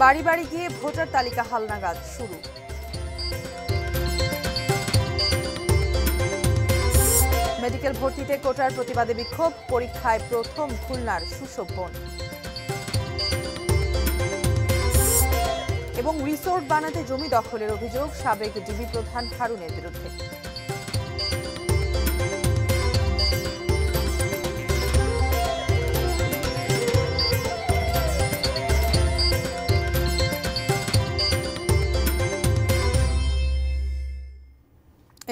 বাড়ি বাড়ি গিয়ে ভোটার তালিকা হালনাগাদ শুরু। মেডিকেল ভর্তিতে কোটার প্রতিবাদে বিক্ষোভ, পরীক্ষায় প্রথম খুলনার সুশোভন। এবং রিসোর্ট বানাতে জমি দখলের অভিযোগ সাবেক ডিবি প্রধান হারুনের বিরুদ্ধে।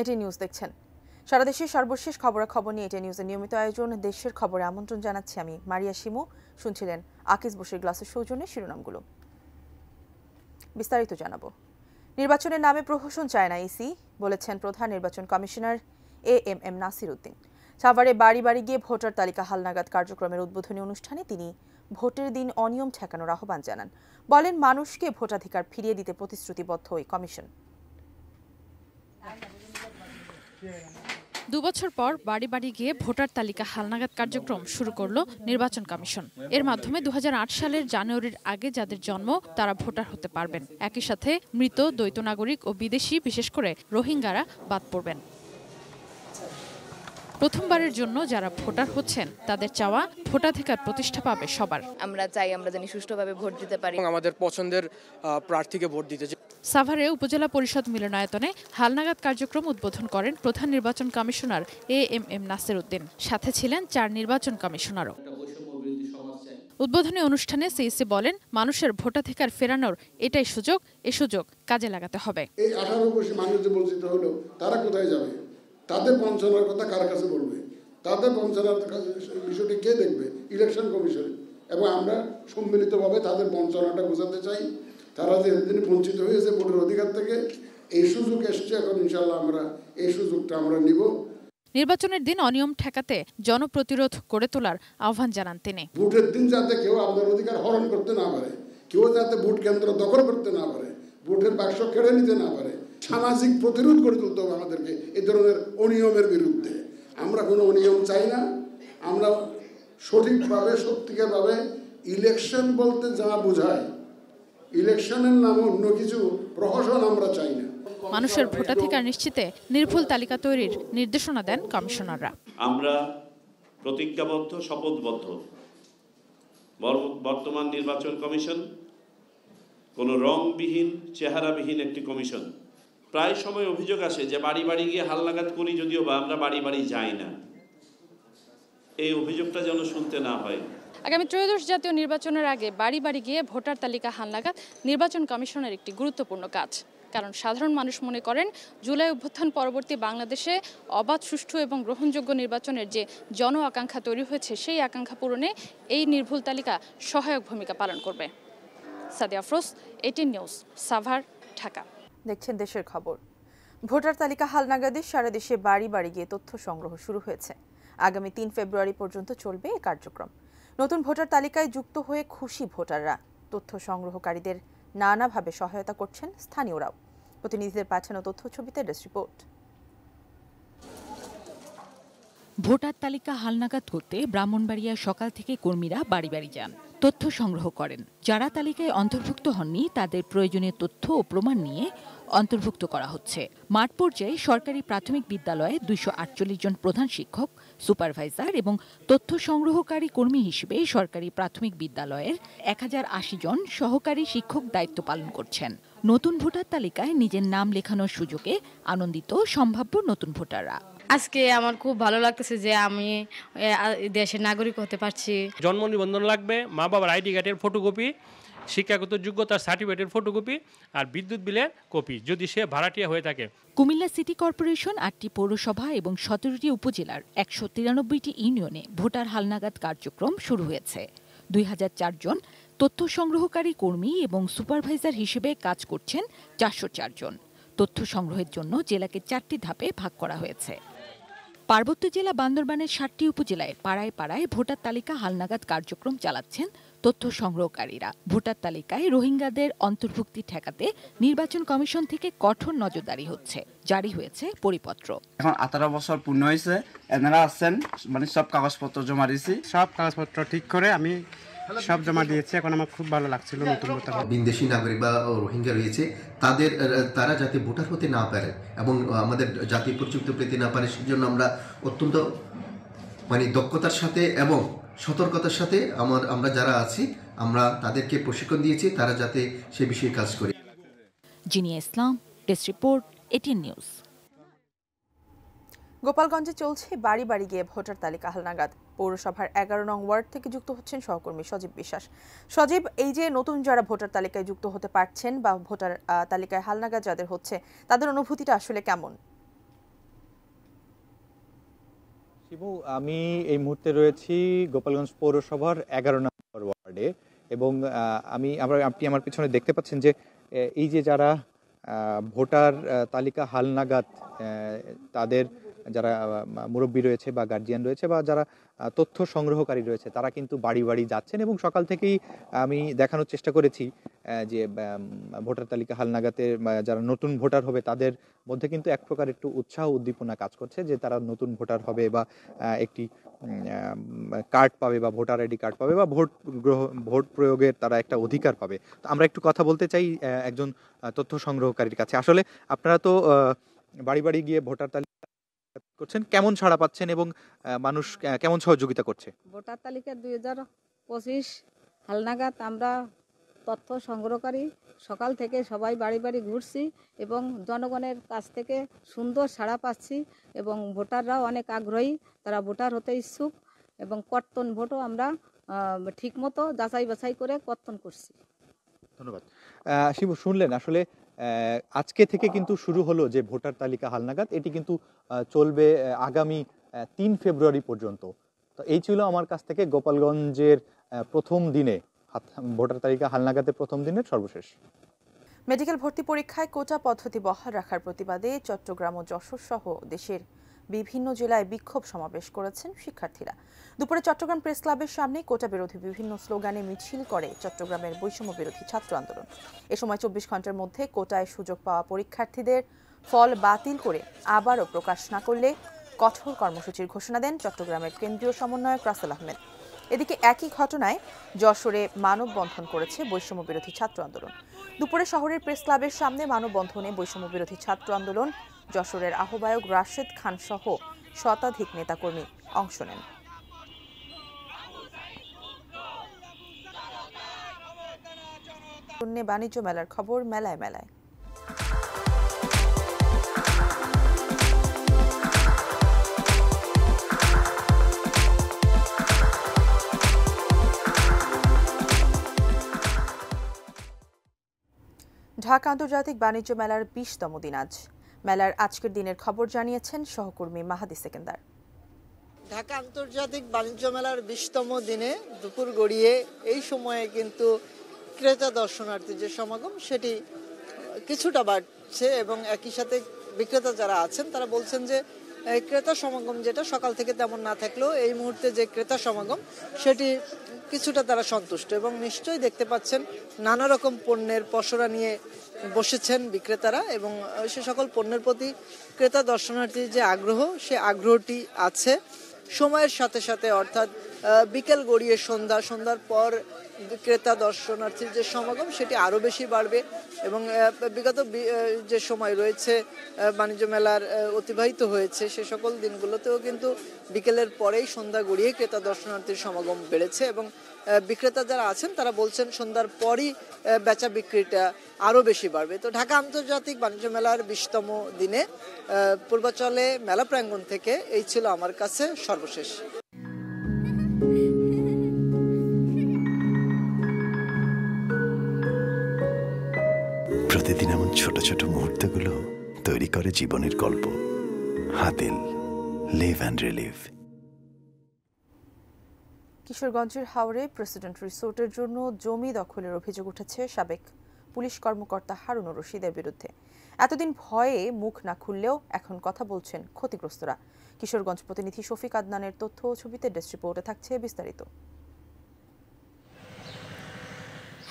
এটি নিউজ দেখছেন। সারা দেশের সর্বশেষ খবরাখবর নিয়ে এটি নিউজের নিয়মিত আয়োজন দেশের খবরে আমন্ত্রণ জানাচ্ছি আমি মারিয়া শিমু। শুনছিলেন আকিজ বশির গ্লাসের সৌজন্যে শিরোনামগুলো। বিস্তারিত জানাবো। নির্বাচনের নামে প্রহসন চায় না ইসি, বলেছেন প্রধান নির্বাচন কমিশনার এএমএম নাসির উদ্দিন। সাভারে বাড়ি বাড়ি গিয়ে ভোটার তালিকা হালনাগাদ কার্যক্রমের উদ্বোধনী অনুষ্ঠানে তিনি ভোটের দিন অনিয়ম ঠেকানোর আহ্বান জানান। বলেন, মানুষকে ভোটাধিকার ফিরিয়ে দিতে প্রতিশ্রুতিবদ্ধ ওই কমিশন। 2 বছর পর বাড়ি বাড়ি গিয়ে ভোটার তালিকা হালনাগাদ কার্যক্রম শুরু করল নির্বাচন কমিশন। এর মাধ্যমে 2008 সালের জানুয়ারির আগে যাদের জন্ম তারা ভোটার হতে পারবেন। একই সাথে মৃত দ্বৈত নাগরিক ও বিদেশি, বিশেষ করে রোহিঙ্গারা বাদ পড়বেন। প্রথমবারের জন্য যারা ভোটার হচ্ছেন তাদের চাওয়া ভোটাধিকার প্রতিষ্ঠা পাবে সবার। আমরা চাই আমরা যেন সুষ্ঠুভাবে ভোট দিতে পারি, আমাদের পছন্দের প্রার্থীকে ভোট দিতে। সাভারে উপজেলা পরিষদ মিলনায়তনে হালনাগাদ কার্যক্রম উদ্বোধন করেন প্রধান নির্বাচন কমিশনার এএমএম নাসির উদ্দিন। সাথে ছিলেন 4 নির্বাচন কমিশনারও। উদ্বোধনী অনুষ্ঠানে সিইসি বলেন, মানুষের ভোটাধিকার ফেরানোর এটাই সুযোগ, এ সুযোগ কাজে লাগাতে হবে। এই 18 কোটি মানুষ যে বঞ্চিত হলো তারা কোথায় যাবে? তাদের বঞ্চনার কথা কার কাছে বলবে? তাদের বঞ্চনার বিষয়টি কে দেখবে? Election commission. এবং আমরা সম্মিলিতভাবে তাদের বঞ্চনাটা বোঝাতে চাই। তারা যে এতদিন বঞ্চিত হয়েছে ভোটের অধিকার থেকে, এই সুযোগ এসছে, এখন ইনশাল্লাহ আমরা এই সুযোগটা আমরা নিব। নির্বাচনের দিন অনিয়ম ঠেকাতে জনপ্রতিরোধ গড়ে তোলার আহ্বান জানান তিনি। ভোটের দিন যাতে কেউ আপনার অধিকার হরণ করতে না পারে, কেউ যাতে ভোট কেন্দ্র দখল করতে না পারে, ভোটের বাক্স কেড়ে নিতে না পারে, সামাজিক প্রতিরোধ গড়ে তুলতে হবে আমাদেরকে এই ধরনের অনিয়মের বিরুদ্ধে। আমরা কোনো অনিয়ম চাই না। আমরা সঠিকভাবে সত্যিকারভাবে ইলেকশন বলতে যা বোঝায়, ইলেকশনের নামে অন্য কিছু প্রহসন আমরা চাই না। মানুষের ভোটাধিকার নিশ্চিতে নির্ভুল তালিকা তৈরির নির্দেশনা দেন কমিশনাররা। আমরা প্রতিজ্ঞাবদ্ধ, শপথবদ্ধ। বর্তমান নির্বাচন কমিশন কোনো রংবিহীন, চেহারাবিহীন একটি কমিশন। প্রায় সময় অভিযোগ আসে যে বাড়ি বাড়ি গিয়ে হালনাগাদ করি, যদিও বা আমরা বাড়ি বাড়ি যাই না। এই অভিযোগটা যেন শুনতে না হয়। আগামী ত্রয়োদশ জাতীয় নির্বাচনের আগে বাড়ি বাড়ি গিয়ে ভোটার তালিকা হালনাগাদ নির্বাচন কমিশনের একটি গুরুত্বপূর্ণ কাজ। কারণ সাধারণ মানুষ মনে করেন, জুলাই অভ্যুত্থান পরবর্তী বাংলাদেশে অবাধ, সুষ্ঠু এবং গ্রহণযোগ্য নির্বাচনের যে জন আকাঙ্ক্ষা তৈরি হয়েছে, সেই আকাঙ্ক্ষা পূরণে এই নির্ভুল তালিকা সহায়ক ভূমিকা পালন করবে। সাদিয়া আফরোজ, 18 নিউজ, সাভার, ঢাকা। দেখছেন দেশের খবর। ভোটার তালিকা হালনাগাদে সারা দেশে বাড়ি বাড়ি গিয়ে তথ্য সংগ্রহ শুরু হয়েছে। আগামী 3 ফেব্রুয়ারি পর্যন্ত চলবে এই কার্যক্রম। নতুন ভোটার তালিকায় যুক্ত হয়ে খুশি ভোটাররা। তথ্য সংগ্রহকারীদের নানাভাবে সহায়তা করছেন স্থানীয়রাও। প্রতিনিধিদের পাঠানো তথ্য ছবিতে ডেস্ক রিপোর্ট। ভোটার তালিকা হালনাগাদ করতে ব্রাহ্মণবাড়িয়া সকাল থেকে কর্মীরা বাড়ি বাড়ি যান, তথ্য সংগ্রহ করেন। যারা তালিকায় অন্তর্ভুক্ত হননি তাদের প্রয়োজনীয় তথ্য ও প্রমাণ নিয়ে অন্তর্ভুক্ত করা হচ্ছে। মাঠ পর্যায়ে সরকারি প্রাথমিক বিদ্যালয়ে 248 জন প্রধান শিক্ষক, সুপারভাইজার এবং তথ্য সংগ্রহকারী কর্মী হিসেবে সরকারি প্রাথমিক বিদ্যালয়ের 1080 জন সহকারী শিক্ষক দায়িত্ব পালন করছেন। নতুন ভোটার তালিকায় নিজের নাম লেখানোর সুযোগে আনন্দিত সম্ভাব্য নতুন ভোটাররা। আজকে আমার খুব ভালো লাগতেছে যে আমি দেশের নাগরিক হতে পারছি। জন্ম নিবন্ধন লাগবে, মা বাবার আইডি কার্ডের ফটোকপি, শিক্ষাগত যোগ্যতার সার্টিফিকেটের ফটোকপি আর বিদ্যুৎ বিলের কপি যদি সে ভাড়াটিয়া হয়ে থাকে। কুমিল্লা সিটি কর্পোরেশন 8টি পৌরসভা এবং 17টি উপজেলার 193টি ইউনিয়নে ভোটার হালনাগাদ কার্যক্রম শুরু হয়েছে। 2004 জন তথ্য সংগ্রহকারী কর্মী এবং সুপারভাইজার হিসেবে কাজ করছেন 404 জন। তথ্য সংগ্রহের জন্য জেলাকে 4টি ধাপে ভাগ করা হয়েছে। পার্বত্য জেলা বান্দরবানের 7টি উপজেলায় পাড়ায় পাড়ায় ভোটার তালিকা হালনাগাদ কার্যক্রম চালাচ্ছেন তথ্য সংগ্রহকারীরা। ভোটার তালিকায় রোহিঙ্গাদের অন্তর্ভুক্তি ঠেকাতে নির্বাচন কমিশন থেকে কঠোর নজরদারি হচ্ছে। জারি হয়েছে পরিপত্র। এখন 18 বছর পূর্ণ হয়েছে, এনারা আসছেন, মানে সব কাগজপত্র জমা দিয়েছি। সব কাগজপত্র ঠিক করে আমি সব জমা দিয়েছে। এখন আমার খুব ভালো লাগছিল নতুন ভোটার। বিদেশি নাগরিক বা রোহিঙ্গা রয়েছে তারা যাতে ভোটার হতে না পারে এবং আমাদের জাতীয় পরিচয় পেতে না পারে, সেজন্য আমরা অত্যন্ত দক্ষতার সাথে এবং সতর্কতার সাথে আমরা যারা আছি আমরা তাদেরকে প্রশিক্ষণ দিয়েছি, তারা যাতে সে বিষয়ে কাজ করে। জিনিয়া ইসলাম, ডেস্ক রিপোর্ট, এটিএন নিউজ। গোপালগঞ্জে চলছে বাড়ি বাড়ি গিয়ে ভোটার তালিকা হালনাগাদ। পৌরসভার 11 নং ওয়ার্ড থেকে যুক্ত হচ্ছেন সহকর্মী সজীব বিশ্বাস। সজীব, এই যে নতুন যারা ভোটার তালিকায় যুক্ত হতে পারছেন বা ভোটার তালিকায় হালনাগাদ যাদের হচ্ছে, তাদের অনুভূতিটা আসলে কেমন? শিবু, আমি এই মুহূর্তে রয়েছি গোপালগঞ্জ পৌরসভার 11 নম্বর ওয়ার্ডে এবং আপনি আমার পিছনে দেখতে পাচ্ছেন যে এই যে যারা ভোটার তালিকা হালনাগাদ, তাদের যারা মুরব্বী রয়েছে বা গার্জিয়ান রয়েছে বা যারা তথ্য সংগ্রহকারী রয়েছে, তারা কিন্তু বাড়ি বাড়ি যাচ্ছেন এবং সকাল থেকেই আমি দেখানোর চেষ্টা করেছি যে ভোটার তালিকা হালনাগাদের যারা নতুন ভোটার হবে তাদের মধ্যে কিন্তু এক প্রকার একটু উৎসাহ উদ্দীপনা কাজ করছে যে তারা নতুন ভোটার হবে বা একটি কার্ড পাবে বা ভোটার আইডি কার্ড পাবে বা ভোট প্রয়োগের তারা একটা অধিকার পাবে। তো আমরা একটু কথা বলতে চাই একজন তথ্য সংগ্রহকারীর কাছে। আসলে আপনারা তো বাড়ি বাড়ি গিয়ে ভোটার তালিকা করছেন, কেমন ছাড়া পাচ্ছেন এবং মানুষ কেমন সহযোগিতা করছে? ভোটার তালিকা 2025 হালনাগাদ আমরা তথ্য সংগ্রহকারী সকাল থেকে সবাই বাড়ি বাড়ি ঘুরছি এবং জনগণের কাছ থেকে সুন্দর সাড়া পাচ্ছি এবং ভোটাররাও অনেক আগ্রহী, তারা ভোটার হতে ইচ্ছুক এবং কর্তন ভোটও আমরা ঠিকমতো যাচাই বাছাই করে কর্তন করছি। ধন্যবাদ। শিবু, শুনলেন আসলে আজকে থেকে কিন্তু শুরু হলো যে ভোটার তালিকা হালনাগাদ, এটি কিন্তু চলবে আগামী 3 ফেব্রুয়ারি পর্যন্ত। তো এই ছিল আমার কাছ থেকে গোপালগঞ্জের প্রথম দিনে ভোটার তালিকা হালনাগাদের প্রথম দিনের সর্বশেষ। মেডিকেল ভর্তি পরীক্ষায় কোটা পদ্ধতি বহাল রাখার প্রতিবাদে চট্টগ্রাম ও যশোর সহ দেশের বিভিন্ন জেলায় বিক্ষোভ সমাবেশ করেছেন শিক্ষার্থীরা। দুপুরে চট্টগ্রাম প্রেস ক্লাবের সামনে কোটা বিরোধী বিভিন্ন স্লোগানে মিছিল করে চট্টগ্রামের বৈষম্য বিরোধী ছাত্র আন্দোলন। এ সময় 24 ঘন্টার মধ্যে কোটায় সুযোগ পাওয়া পরীক্ষার্থীদের ফল বাতিল করে আবারও প্রকাশ না করলে কঠোর কর্মসূচির ঘোষণা দেন চট্টগ্রামের কেন্দ্রীয় সমন্বয়ক রাসেল আহমেদ। এদিকে একই ঘটনায় যশোরে মানববন্ধন করেছে বৈষম্য বিরোধী ছাত্র আন্দোলন। দুপুরে শহরের প্রেস ক্লাবের সামনে মানববন্ধনে বৈষম্য বিরোধী ছাত্র আন্দোলন, যশোরের আহ্বায়ক রাশেদ খান সহ শতাধিক নেতাকর্মী অংশ নেন। বাণিজ্য মেলার খবর মেলায় মেলায়। ঢাকা আন্তর্জাতিক বাণিজ্য মেলার 20তম দিন আজ। মেলার আজকের দিনের খবর জানিয়েছেন সহকর্মী মাহাদি সেকেন্দার। ঢাকা আন্তর্জাতিক বাণিজ্য মেলার 20তম দিনে দুপুর গড়িয়ে এই সময়ে কিন্তু ক্রেতা দর্শনার্থীর যে সমাগম সেটি কিছুটা বাড়ছে এবং একই সাথে বিক্রেতা যারা আছেন তারা বলছেন যে ক্রেতা সমাগম যেটা সকাল থেকে তেমন না থাকলেও এই মুহূর্তে যে ক্রেতা সমাগম সেটি কিছুটা তারা সন্তুষ্ট এবং নিশ্চয়ই দেখতে পাচ্ছেন নানা রকম পণ্যের পসরা নিয়ে বসেছেন বিক্রেতারা এবং সে সকল পণ্যের প্রতি ক্রেতা দর্শনার্থীর যে আগ্রহ সে আগ্রহটি আছে। সময়ের সাথে সাথে অর্থাৎ বিকেল গড়িয়ে সন্ধ্যার পর ক্রেতা দর্শনার্থীর যে সমাগম সেটি আরও বেশি বাড়বে এবং বিগত যে সময় রয়েছে বাণিজ্য মেলার অতিবাহিত হয়েছে সে সকল দিনগুলোতেও কিন্তু বিকেলের পরেই সন্ধ্যা গড়িয়ে ক্রেতা দর্শনার্থীর সমাগম বেড়েছে এবং বিক্রেতা যারা আছেন তারা বলছেন সন্ধ্যার পরই বেচা বিক্রিটা আরও বেশি বাড়বে। তো ঢাকা আন্তর্জাতিক বাণিজ্য মেলার 20তম দিনে পূর্বাচলে মেলা প্রাঙ্গণ থেকে এই ছিল আমার কাছে সর্বশেষ। প্রতিদিন এমন ছোট ছোট মুহূর্তগুলো তৈরি করে জীবনের গল্প। Hatil, live and relive. কিশোরগঞ্জের হাওরে প্রেসিডেন্ট রিসোর্টের জন্য জমি দখলের অভিযোগ উঠেছে সাবেক পুলিশ কর্মকর্তা হারুনুর রশিদের বিরুদ্ধে। এতদিন ভয়ে মুখ না খুললেও এখন কথা বলছেন ক্ষতিগ্রস্তরা। কিশোরগঞ্জ প্রতিনিধি শফিক আদনানের তথ্য ও ছবিতে ডেস্ক রিপোর্টে থাকছে বিস্তারিত।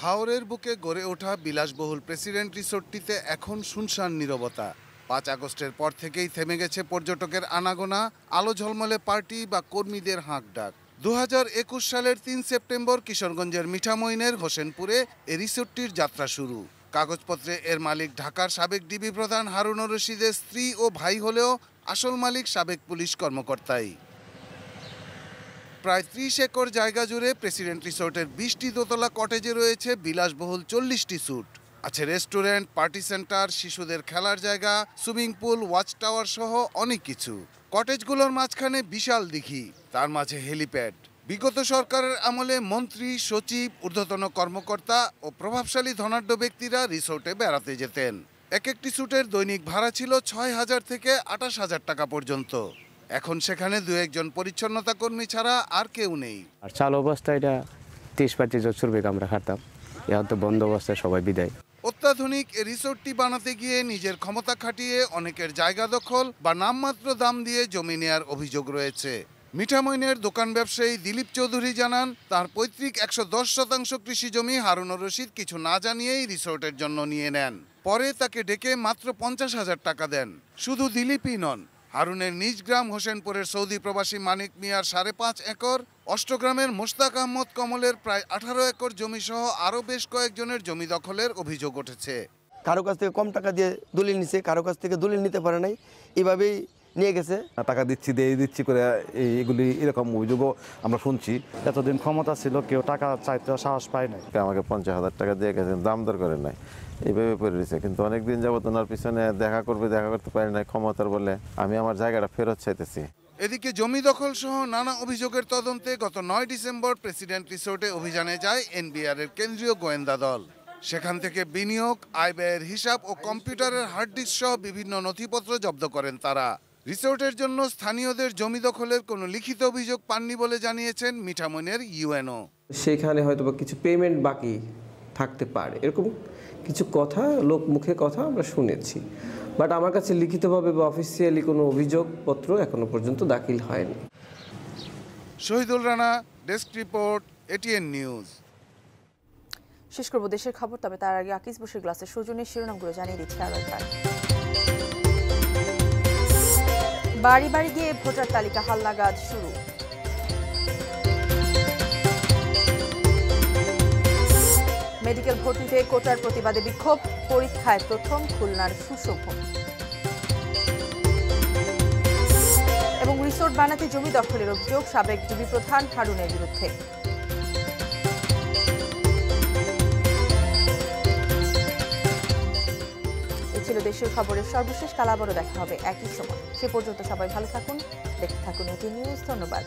হাওরের বুকে গড়ে ওঠা বিলাসবহুল প্রেসিডেন্ট রিসোর্টটিতে এখন শুনশান নীরবতা। 5 আগস্টের পর থেকেই থেমে গেছে পর্যটকের আনাগোনা, আলো ঝলমলে পার্টি বা কর্মীদের হাঁক ডাক। 2021 সালের 3 সেপ্টেম্বর কিশোরগঞ্জের মিঠামইনের হোসেনপুরে এই রিসোর্টটির যাত্রা শুরু। কাগজপত্রে এর মালিক ঢাকার সাবেক ডিবি প্রধান হারুনুর রশিদের স্ত্রী ও ভাই হলেও আসল মালিক সাবেক পুলিশ কর্মকর্তাই। প্রায় 30 একর জায়গা জুড়ে প্রেসিডেন্ট রিসোর্টের 20টি দোতলা কটেজে রয়েছে বিলাসবহুল 40টি স্যুট। আছে রেস্টুরেন্ট, পার্টি সেন্টার, শিশুদের খেলার জায়গা, সুইমিং পুল, ওয়াচ টাওয়ার সহ অনেক কিছু। কটেজগুলোর মাঝখানে বিশাল দিঘি, তার মাঝে হেলিপ্যাড। বিগত সরকারের আমলে মন্ত্রী, সচিব, ঊর্ধ্বতন কর্মকর্তা ও প্রভাবশালী ধনাঢ্য ব্যক্তিরা রিসোর্টে বেড়াতে যেতেন। এক একটি স্যুটের দৈনিক ভাড়া ছিল 6,000 থেকে 28,000 টাকা পর্যন্ত। এখন সেখানে 2-1 পরিচ্ছন্নতা কর্মী ছাড়া আর কেউ নেই। আর চালু অবস্থায় এটা 30-35 জন শ্রমিক আমরা খাতাম, এখন তো বন্ধ অবস্থায় সবাই বিদায়। অত্যাধুনিক এই রিসোর্টটি বানাতে গিয়ে নিজের ক্ষমতা খাটিয়ে অনেকের জায়গা দখল বা নামমাত্র দাম দিয়ে জমি নেয়ার অভিযোগ রয়েছে। মিঠামইনের দোকান ব্যবসায়ী দিলীপ চৌধুরী জানান, তার পৈতৃক 110% কৃষি জমি হারুনুর রশিদ কিছু না জানিয়েই রিসোর্টের জন্য নিয়ে নেন। পরে তাকে ডেকে মাত্র 50,000 টাকা দেন। শুধু দিলীপই নন, হারুনের নিজ গ্রাম হোসেনপুরের সৌদি প্রবাসী মানিক মিয়ার 5.5 একর, অষ্টগ্রামের মোশতাক আহমদ কমলের প্রায় 18 একর জমি সহ আরও বেশ কয়েকজনের জমি দখলের অভিযোগ উঠেছে। কারো কাছ থেকে কম টাকা দিয়ে দলিল নিছে, কারো কাছ থেকে দলিল নিতে পারে নাই, এভাবেই নিয়ে গেছে। টাকা দিচ্ছি দিয়ে দিচ্ছি করে এগুলি এরকম অভিযোগও আমরা শুনছি। এতদিন ক্ষমতা ছিল, কেউ টাকা চাইতে সাহস পায় নাই। আমাকে 50,000 টাকা দিয়ে গেছেন, দাম দর করে নাই, এইভাবে পড়ে রয়েছে। কিন্তু অনেকদিন যাবত ওনার পিছনে দেখা করতে পারি নাই ক্ষমতার বলে। আমি আমার জায়গাটা ফেরত চাইতেছি। এদিকে জমি দখল সহ নানা অভিযোগের তদন্তে গত 9 ডিসেম্বর প্রেসিডেন্ট রিসোর্টে অভিযানে যায় এনবিআর এর কেন্দ্রীয় গোয়েন্দা দল। সেখান থেকে বিনিয়োগ, আয় ব্যয়ের হিসাব ও কম্পিউটারের হার্ড ডিস্ক সহ বিভিন্ন নথিপত্র জব্দ করেন তারা। রিসোর্টের জন্য স্থানীয়দের জমি দখলের কোনো লিখিত অভিযোগ পাননি বলে জানিয়েছেন মিঠামইনের ইউএনও। সেখানে হয়তো কিছু পেমেন্ট বাকি থাকতে পারে, এরকম কিছু কথা লোকমুখে কথা আমরা শুনেছি, বাট আমার কাছে লিখিতভাবে বা অফিসিয়ালি কোনো অভিযোগপত্র এখনো পর্যন্ত দাখিল হয়নি। Shahidul Rana, desk report, ATN news. শেষ করব দেশের খবর, তবে তার আগে আকিস বসির গ্লাসের সৌজন্যে শিরোনামগুলো জানিয়ে দিচ্ছে আরেকবার। বাড়ি বাড়ি গিয়ে ভোটার তালিকা হালনাগাদ শুরু। মেডিকেল ভর্তিতে কোটার প্রতিবাদে বিক্ষোভ, পরীক্ষায় প্রথম খুলনার সুশোভন। এবং রিসোর্ট বানাতে জমি দখলের অভিযোগ সাবেক ডিবি প্রধান হারুনের বিরুদ্ধে। এ ছিল দেশের খবরের সর্বশেষ। কাল আবারও দেখা হবে একই সময়। সে পর্যন্ত সবাই ভালো থাকুন, দেখতে থাকুন এটি নিউজ। ধন্যবাদ।